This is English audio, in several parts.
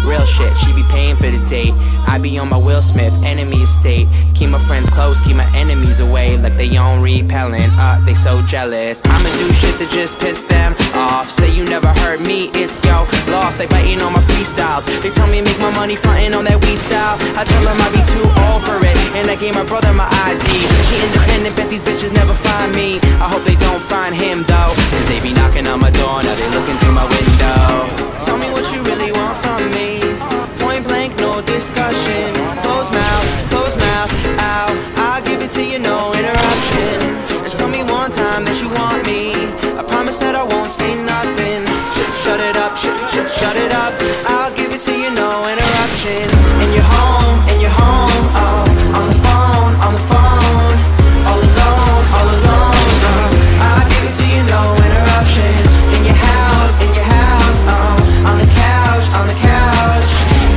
real shit. She be paying for the date. I be on my Will Smith, enemy estate. Keep my friends close, keep my enemies away. Like they on repellent, they so jealous. I'ma do shit that just piss them off. Say you never heard me, it's yo lost. They biting on my freestyles. They tell me make my money frontin' on that weed style. I tell them I be too old for it, and I gave my brother my ID. She independent, bet these bitches never find me. I hope they don't find him though, cause they be knocking on my door, now they looking through my window. Tell me what you really want from me. Point blank, no discussion. Close mouth, ow. I'll give it to you, no interruption. And tell me one time that you want me. I promise that I won't say nothing. Shut it up, shut it up. I'll give it to you, no interruption. And you're home, oh. On the phone, all alone, I'll give it to you, no interruption. In your house, oh. On the couch,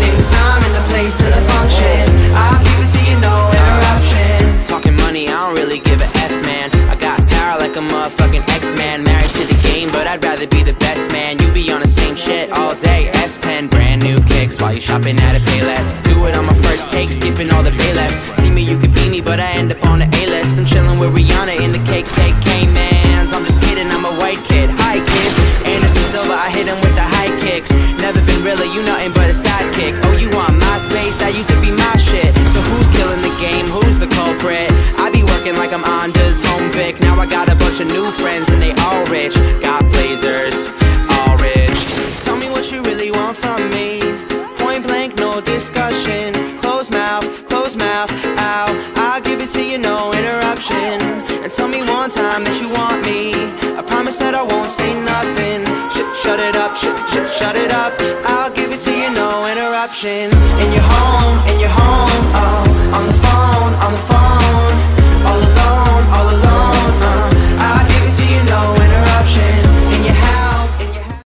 name the time and the place and the function. I'll give it to you, no interruption. Talking money, I don't really give a F, man. I got power like a motherfucking X-Man. Married to the game, but I'd rather be the best, man. You be on the same shit all day. S-Pen, brand new kicks while you shopping at a Payless. Do it on my first take, skipping all the Payless. See me, you could be me, but I end up on the A-list. I'm chilling with Rihanna in the KKK, mans. I'm just kidding, I'm a white kid. Hi, kids. Anderson Silva, I hit him with the high kicks. Never been realer, you nothing but a sidekick. Oh, you want my space? That used to be my shit. So who's killing the game? Who's the culprit? I be working like I'm Onda's home Vic. Now I got a bunch of new friends and they all rich. Got blazers, all rich. Tell me what you really want from me. Point blank, no discussion. Close mouth, ow. I'll give it to you, no interruption. And tell me one time that you want me. I promise that I won't say nothing. Shut it up, shut it up. I'll give it to you, no interruption. In your home,